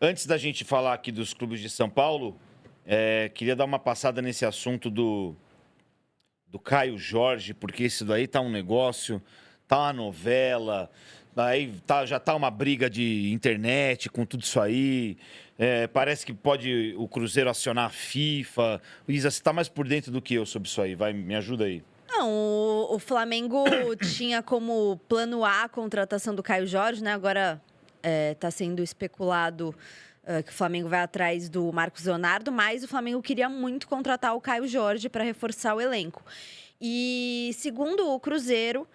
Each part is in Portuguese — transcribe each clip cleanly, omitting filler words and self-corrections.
Antes da gente falar aqui dos clubes de São Paulo, queria dar uma passada nesse assunto do Caio Jorge, porque isso daí tá um negócio, tá uma novela, aí já tá uma briga de internet com tudo isso aí. Parece que pode o Cruzeiro acionar a FIFA. Isa, você tá mais por dentro do que eu sobre isso aí, me ajuda aí. Não, o Flamengo tinha como plano A a contratação do Caio Jorge, né? Agora está sendo especulado que o Flamengo vai atrás do Marcos Leonardo, mas o Flamengo queria muito contratar o Caio Jorge para reforçar o elenco. E, segundo o Cruzeiro,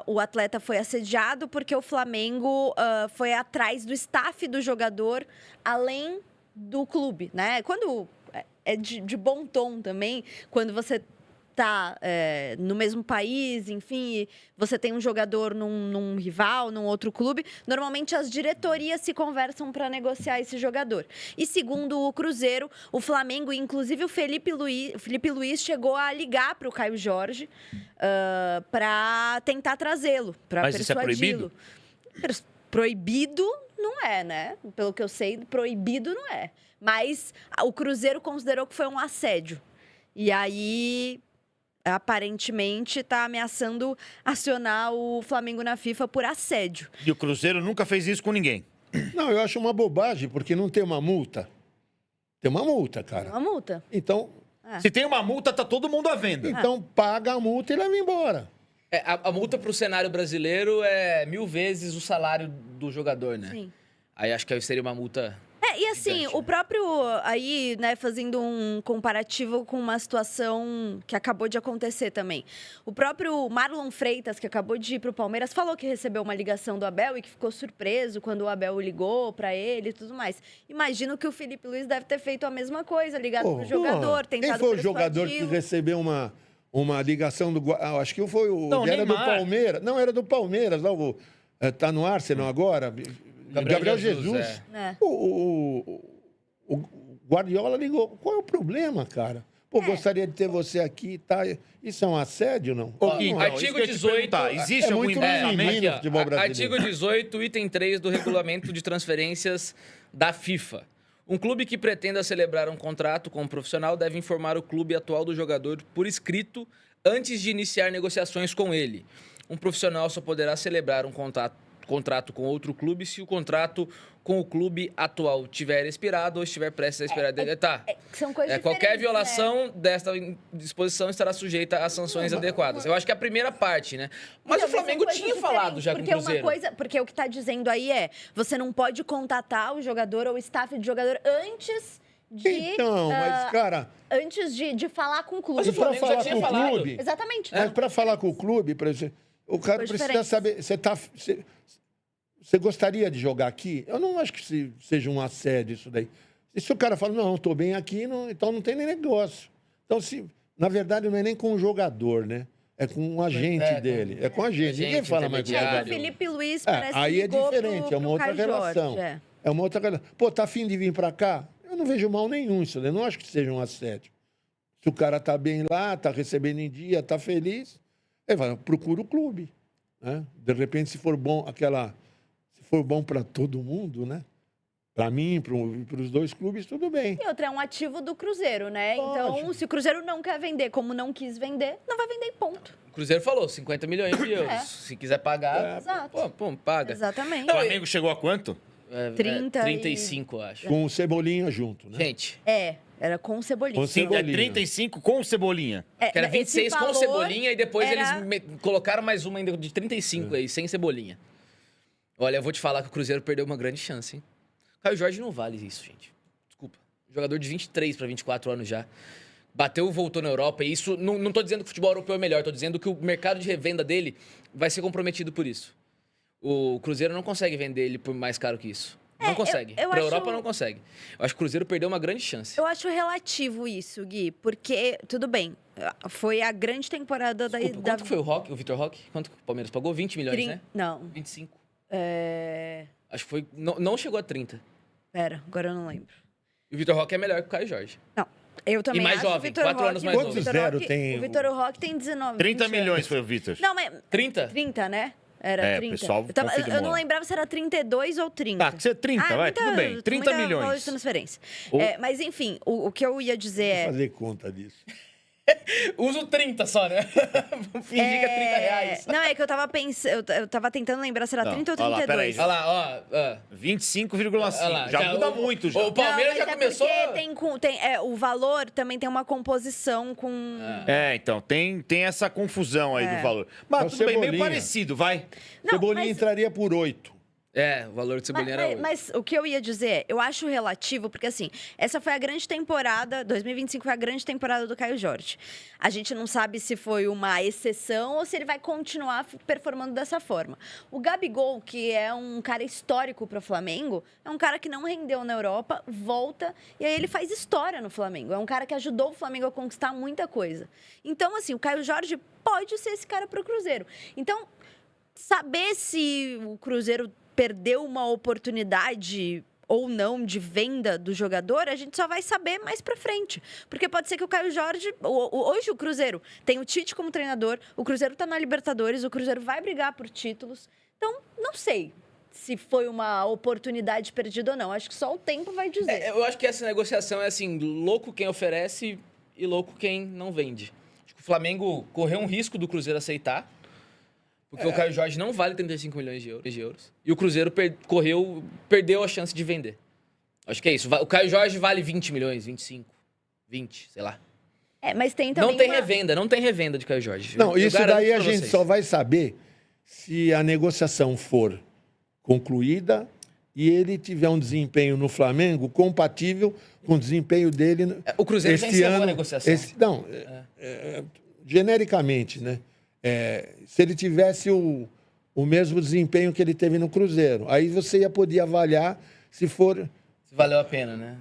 o atleta foi assediado porque o Flamengo foi atrás do staff do jogador, além do clube, né? Quando é de bom tom também, quando você tá no mesmo país, enfim, você tem um jogador num rival, num outro clube, normalmente as diretorias se conversam para negociar esse jogador. E segundo o Cruzeiro, o Flamengo, inclusive o Felipe Luiz chegou a ligar para o Caio Jorge para tentar trazê-lo, para persuadi-lo. Mas isso é proibido? Proibido não é, né? Pelo que eu sei, proibido não é. Mas o Cruzeiro considerou que foi um assédio. E aí, aparentemente, está ameaçando acionar o Flamengo na FIFA por assédio. E o Cruzeiro nunca fez isso com ninguém. Não, eu acho uma bobagem, porque não tem uma multa. Tem uma multa, cara. Uma multa. Então, Se tem uma multa, tá todo mundo à venda. então paga a multa e leva embora. A multa pro cenário brasileiro é 1000 vezes o salário do jogador, né? Sim. Aí acho que aí seria uma multa... E assim, gigante, o né? próprio, aí, né, fazendo um comparativo com uma situação que acabou de acontecer também. O próprio Marlon Freitas, que acabou de ir pro Palmeiras, falou que recebeu uma ligação do Abel e que ficou surpreso quando o Abel ligou para ele e tudo mais. Imagino que o Felipe Luiz deve ter feito a mesma coisa, ligado pro jogador, tentado Quem foi o jogador que persuadi-lo. recebeu uma ligação do... acho que foi o... Não, era do Neymar. Palmeiras. Não, era do Palmeiras. Lá, tá no Arsenal agora. Gabriel Jesus. O Guardiola ligou. Qual é o problema, cara? Pô, gostaria de ter você aqui, tá? Isso é um assédio, não? Então, artigo isso que eu ia te 18, perguntar, existe é algum muito embasamento? mimimi no Aqui, ó, futebol brasileiro. artigo 18, item 3 do regulamento de transferências da FIFA. Um clube que pretenda celebrar um contrato com um profissional deve informar o clube atual do jogador por escrito antes de iniciar negociações com ele. Um profissional só poderá celebrar um contrato com outro clube se o contrato com o clube atual tiver expirado ou estiver prestes a expirar. São coisas Qualquer diferentes, violação desta disposição estará sujeita às sanções adequadas. Eu acho que é a primeira parte, né? Mas Então, o Flamengo são coisas tinha falado diferentes, já com o Cruzeiro. Porque o que está dizendo aí você não pode contatar o jogador ou o staff de jogador antes de... Então, mas, cara... Antes de falar com o clube. Mas o Flamengo já tinha falado. clube... Exatamente. Mas para falar com o clube, por exemplo, o cara Coisas precisa diferentes. saber... Você gostaria de jogar aqui? Eu não acho que seja um assédio isso daí. E se o cara fala, não, estou bem aqui, então não tem nem negócio. Então, na verdade, não é nem com o jogador, né? É com um agente dele. É com o agente. Ninguém fala mais com o O intermediário. jogador. Felipe Luiz parece que Aí é ligou diferente, é uma pro outra Caio relação. Jorge, É uma outra relação. Pô, tá afim de vir para cá? Eu não vejo mal nenhum isso daí. Eu não acho que seja um assédio. Se o cara tá bem lá, tá recebendo em dia, tá feliz, ele vai, procura o clube. Né? De repente, se for bom para todo mundo, né? Para mim, para os dois clubes, tudo bem. E outra, é um ativo do Cruzeiro, né? Lógico. Então, se o Cruzeiro não quer vender, como não quis vender, não vai vender e ponto. O Cruzeiro falou 50 milhões de euros. Se quiser pagar, Exato. paga. Exatamente. O Flamengo chegou a quanto? 30 35, eu acho. Com o Cebolinha junto, né? Gente, Era com o Cebolinha. Com Cebolinha. 35 com o Cebolinha. que era 26 com Cebolinha e depois era- eles colocaram mais uma ainda de 35 aí, sem Cebolinha. Olha, eu vou te falar que o Cruzeiro perdeu uma grande chance, hein? Caio Jorge não vale isso, gente. Desculpa. Jogador de 23 para 24 anos já. Bateu, voltou na Europa. E isso, não tô dizendo que o futebol europeu é melhor. Tô dizendo que o mercado de revenda dele vai ser comprometido por isso. O Cruzeiro não consegue vender ele por mais caro que isso. Não consegue. eu Pra acho- Europa não consegue. Eu acho que o Cruzeiro perdeu uma grande chance. Eu acho relativo isso, Gui, porque, tudo bem, foi a grande temporada Desculpa, da... quanto que foi o Vitor Roque? Quanto que o Palmeiras pagou? 20 milhões, né? Não, 25. é... Acho que foi... Não chegou a 30. Pera, agora eu não lembro. E o Vitor Roque é melhor que o Caio Jorge. Não, eu também E mais acho que o jovem, Vitor 4 Roque- anos mais o novo. Vitor Quantos zero Roque- tem O Vitor Roque tem 19, 30 20 milhões anos. foi o Vitor. Não, mas 30? 30, né? Era 30. pessoal Eu confirmou não lá. lembrava se era 32 ou 30. Tá, que ser 30, vai, tudo bem. 30 muita valor milhões. de transferência. O- Mas, enfim, o que eu ia dizer é... Fazer conta disso. Uso 30 só, né? Fingir que é 30 reais. Não, é que eu tava pensando... Eu tava tentando lembrar se era Não, 30 ou olha lá, 32. peraí. Olha lá, ó. 25,5. Olha lá, Já muda muito, já. O Palmeiras Não, mas já começou... o valor também tem uma composição com... Então, tem essa confusão aí do valor. Mas É o tudo bem, meio Cebolinha. parecido, vai. Não, Cebolinha mas- entraria por 8. É, o valor de Cebolinha era 8. Mas o que eu ia dizer é, eu acho relativo, porque assim, essa foi a grande temporada, 2025 foi a grande temporada do Caio Jorge. A gente não sabe se foi uma exceção ou se ele vai continuar performando dessa forma. O Gabigol, que é um cara histórico para o Flamengo, é um cara que não rendeu na Europa, volta e aí ele faz história no Flamengo. É um cara que ajudou o Flamengo a conquistar muita coisa. Então, assim, o Caio Jorge pode ser esse cara para o Cruzeiro. Então, saber se o Cruzeiro perdeu uma oportunidade ou não de venda do jogador, a gente só vai saber mais pra frente. Porque pode ser que o Caio Jorge... Hoje o Cruzeiro tem o Tite como treinador, o Cruzeiro tá na Libertadores, o Cruzeiro vai brigar por títulos. Então, não sei se foi uma oportunidade perdida ou não. Acho que só o tempo vai dizer. Eu acho que essa negociação é assim, louco quem oferece e louco quem não vende. Acho que o Flamengo correu um risco do Cruzeiro aceitar, porque o Caio Jorge não vale 35 milhões de euros. E o Cruzeiro perdeu a chance de vender. Acho que é isso. O Caio Jorge vale 20 milhões, 25, 20, sei lá. Mas tem também Não tem revenda de Caio Jorge. Não, Eu isso garanto daí a pra gente vocês. só vai saber se a negociação for concluída e ele tiver um desempenho no Flamengo compatível com o desempenho dele O Cruzeiro já este encerrou ano. a negociação. Genericamente, né? Se ele tivesse o mesmo desempenho que ele teve no Cruzeiro, aí você ia poder avaliar se for Se valeu a pena, né?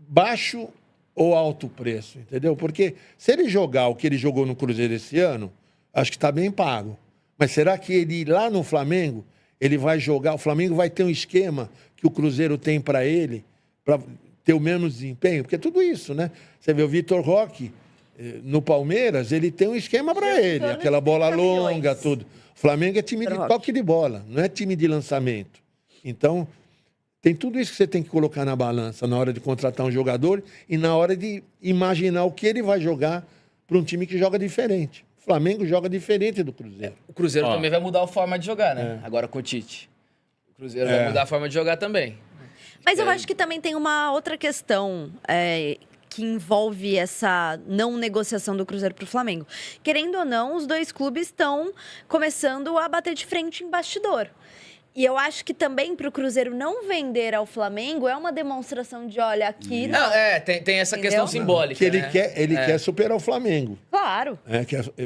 baixo ou alto preço, entendeu? Porque se ele jogar o que ele jogou no Cruzeiro esse ano, acho que está bem pago. Mas será que ele lá no Flamengo, ele vai jogar, o Flamengo vai ter um esquema que o Cruzeiro tem para ele, para ter o mesmo desempenho? Porque é tudo isso, né? Você vê o Vitor Roque no Palmeiras, ele tem um esquema para ele, torno aquela de bola 30 longa, milhões. tudo. O Flamengo é time de Vitor Roque. toque de bola, não é time de lançamento. Então, tem tudo isso que você tem que colocar na balança na hora de contratar um jogador e na hora de imaginar o que ele vai jogar para um time que joga diferente. O Flamengo joga diferente do Cruzeiro. O Cruzeiro Ó. também vai mudar a forma de jogar, né? Agora com o Tite. O Cruzeiro vai mudar a forma de jogar também. Mas eu acho que também tem uma outra questão que envolve essa não negociação do Cruzeiro para o Flamengo. Querendo ou não, os dois clubes estão começando a bater de frente em bastidor. E eu acho que também para o Cruzeiro não vender ao Flamengo é uma demonstração de, olha, aqui não. Não, tem essa Entendeu? questão simbólica, Que ele né? quer superar o Flamengo. Claro.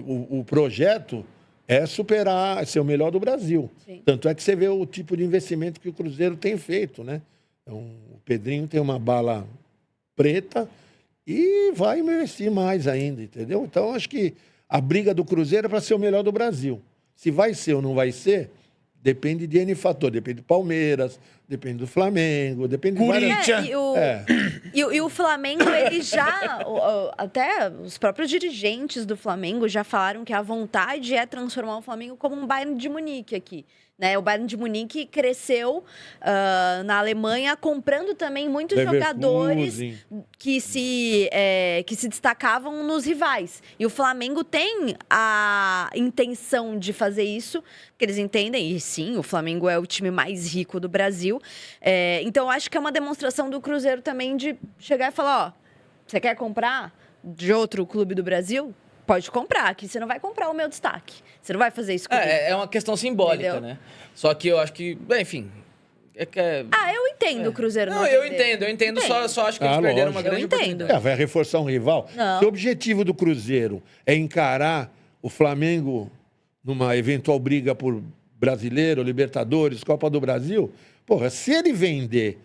O projeto é superar, ser o melhor do Brasil. Sim. Tanto é que você vê o tipo de investimento que o Cruzeiro tem feito, né? Então, o Pedrinho tem uma bala preta e vai investir mais ainda, entendeu? Então, acho que a briga do Cruzeiro é para ser o melhor do Brasil. Se vai ser ou não vai ser, depende de N fator. Depende do Palmeiras, depende do Flamengo, depende de várias... E o Flamengo, ele já... Até os próprios dirigentes do Flamengo já falaram que a vontade é transformar o Flamengo como um Bayern de Munique aqui. Né? O Bayern de Munique cresceu na Alemanha, comprando também muitos jogadores que se destacavam nos rivais. E o Flamengo tem a intenção de fazer isso, porque eles entendem, e sim, o Flamengo é o time mais rico do Brasil. Então, eu acho que é uma demonstração do Cruzeiro também de chegar e falar, ó, você quer comprar de outro clube do Brasil? Pode comprar, aqui você não vai comprar o meu destaque. Você não vai fazer isso comigo. É uma questão simbólica, Entendeu? né? Só que eu acho que, bem, enfim... Eu entendo o Cruzeiro Não, não eu vender. entendo. Só acho que eles perderam uma lógico. grande Eu entendo. oportunidade. Vai reforçar um rival? Não. Se o objetivo do Cruzeiro é encarar o Flamengo numa eventual briga por Brasileiro, Libertadores, Copa do Brasil, porra, se ele vender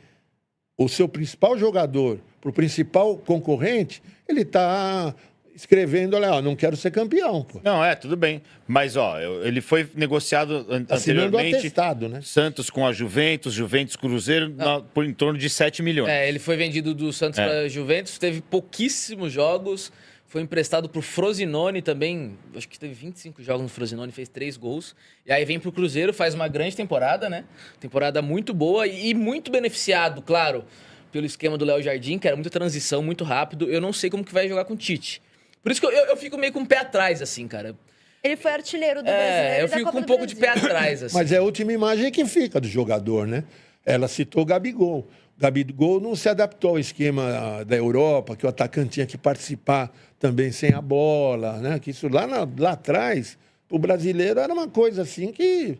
o seu principal jogador para o principal concorrente, ele está escrevendo, olha, ó, não quero ser campeão, pô. Não, tudo bem. Mas, ó, ele foi negociado Assinando o anteriormente. atestado, né? Santos com a Juventus Cruzeiro, por em torno de 7 milhões. Ele foi vendido do Santos para Juventus, teve pouquíssimos jogos, Foi emprestado pro Frosinone também. Acho que teve 25 jogos no Frosinone, fez 3 gols. E aí vem pro Cruzeiro, faz uma grande temporada, né? Temporada muito boa e muito beneficiado, claro, pelo esquema do Léo Jardim, que era muita transição, muito rápido. Eu não sei como que vai jogar com o Tite. Por isso que eu fico meio com o pé atrás, assim, cara. Ele foi artilheiro do Brasileiro. Eu fico com um pouco de pé atrás, assim. Mas é a última imagem que fica do jogador, né? Ela citou o Gabigol. O Gabigol não se adaptou ao esquema da Europa, que o atacante tinha que participar também sem a bola, né? Que isso lá atrás, o brasileiro era uma coisa assim que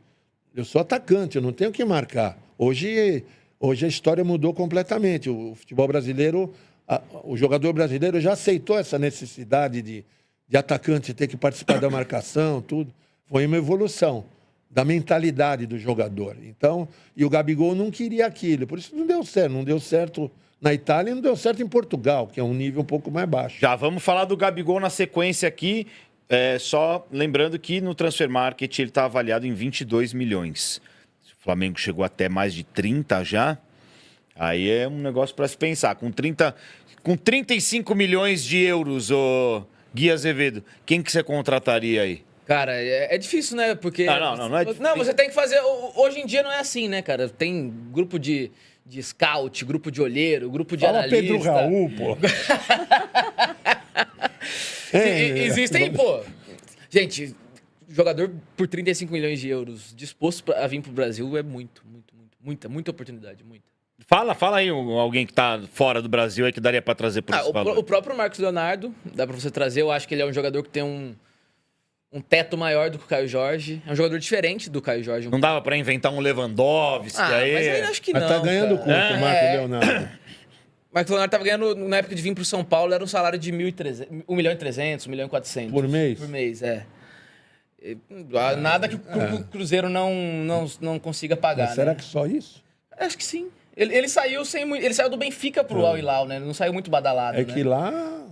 eu sou atacante, eu não tenho que marcar. Hoje a história mudou completamente. O futebol brasileiro, o jogador brasileiro já aceitou essa necessidade de atacante ter que participar da marcação, tudo. Foi uma evolução da mentalidade do jogador. Então, e o Gabigol não queria aquilo, por isso não deu certo. Não deu certo na Itália e não deu certo em Portugal, que é um nível um pouco mais baixo. Já vamos falar do Gabigol na sequência aqui. Só lembrando que no Transfer Market ele está avaliado em 22 milhões. Se o Flamengo chegou até mais de 30 já, aí é um negócio para se pensar. Com 35 milhões de euros, ô Gui Azevedo, quem que você contrataria aí? Cara, é difícil, né? Porque... Não é difícil. Não, você tem que fazer... Hoje em dia não é assim, né, cara? Tem grupo de scout, grupo de olheiro, grupo de Fala analista. Pedro Raul, pô. Existem, pô... Gente, jogador por 35 milhões de euros disposto a vir pro Brasil é muita oportunidade, muita. Fala aí alguém que tá fora do Brasil aí que daria para trazer por esse valor. O próprio Marcos Leonardo, dá para você trazer. Eu acho que ele é um jogador que tem um teto maior do que o Caio Jorge. É um jogador diferente do Caio Jorge. Não dava para inventar um Lewandowski aí? Mas aí acho que não. Mas tá ganhando cara. quanto, Marcos Leonardo? Marcos Leonardo tava ganhando, na época de vir pro São Paulo, era um salário de 1.300, 1.300.000, 1.400.000. Por mês? Por mês, Nada que o Cruzeiro não consiga pagar, Mas será né? que só isso? Acho que sim. Ele saiu ele saiu do Benfica pro Al Hilal, né? Ele não saiu muito badalado, É né? que lá...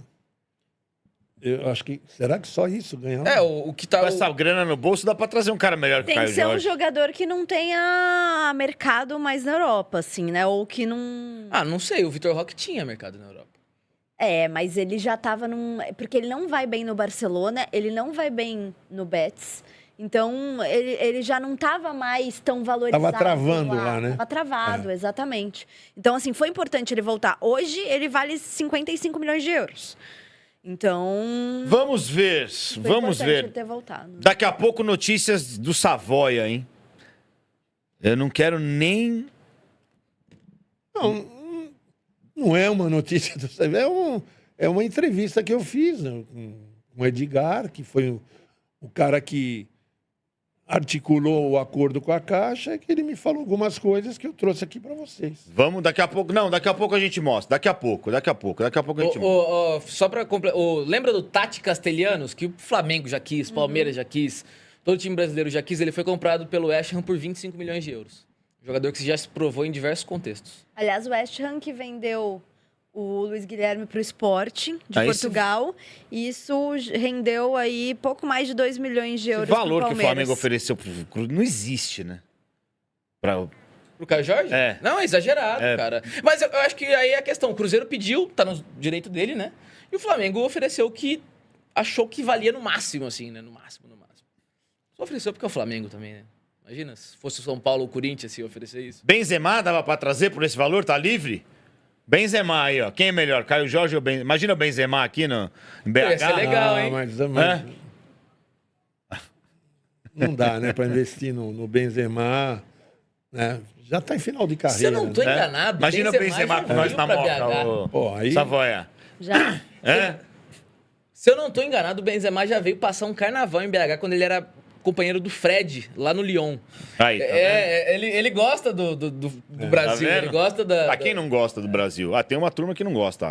Eu acho que... Será que só isso ganhava? O que tá... Com essa grana no bolso, dá para trazer um cara melhor que o Tem Caio que ser um Jorge. jogador que não tenha mercado mais na Europa, assim, né? Ou que não... não sei. O Vitor Roque tinha mercado na Europa. Mas ele já tava num... Porque ele não vai bem no Barcelona, ele não vai bem no Betis. Então, ele já não tava mais tão valorizado. Tava travando lá, né? Tava travado, exatamente. Então, assim, foi importante ele voltar. Hoje, ele vale 55 milhões de euros. Então... Vamos ver, vamos ver. Ele ter voltado. Daqui a pouco notícias do Savoia, hein? Eu não quero nem... Não é uma notícia do... É uma entrevista que eu fiz, né, com o Edgar, que foi o cara que articulou o acordo com a Caixa, que ele me falou algumas coisas que eu trouxe aqui para vocês. Vamos, daqui a pouco... Não, daqui a pouco a gente mostra. Daqui a pouco a gente mostra. Só pra completar, lembra do Tati Castelhanos, que o Flamengo já quis, Palmeiras já quis, todo time brasileiro já quis, ele foi comprado pelo West Ham por 25 milhões de euros. Jogador que já se provou em diversos contextos. Aliás, o West Ham que vendeu o Luiz Guilherme para o Sporting de Aí Portugal. E isso rendeu aí pouco mais de 2 milhões de euros O valor pro que o Palmeiras. Flamengo ofereceu pro Cruz não existe, né? Pro Caio Jorge? É. Não, é exagerado, cara. Mas eu acho que aí é a questão. O Cruzeiro pediu, tá no direito dele, né? E o Flamengo ofereceu o que achou que valia no máximo, assim, né? No máximo. Só ofereceu porque é o Flamengo também, né? Imagina, se fosse o São Paulo ou o Corinthians, se oferecer isso. Benzema dava pra trazer por esse valor? Tá livre? Benzema aí, ó. Quem é melhor? Caio Jorge ou Benzema? Imagina o Benzema aqui no BH. Ia ser legal, hein? Mas É? não dá, né? Para investir no Benzema, né? Já tá em final de Se carreira. eu não tô né? enganado, Imagina o Benzema já com nós veio na pra Moca, BH. ô Pô, aí... Savoia. Já. É? Se eu não tô enganado, o Benzema já veio passar um carnaval em BH quando ele era companheiro do Fred, lá no Lyon. Aí, tá vendo? Ele gosta do Brasil, Tá vendo? ele gosta da... Ah, quem não gosta do Brasil? Ah, tem uma turma que não gosta.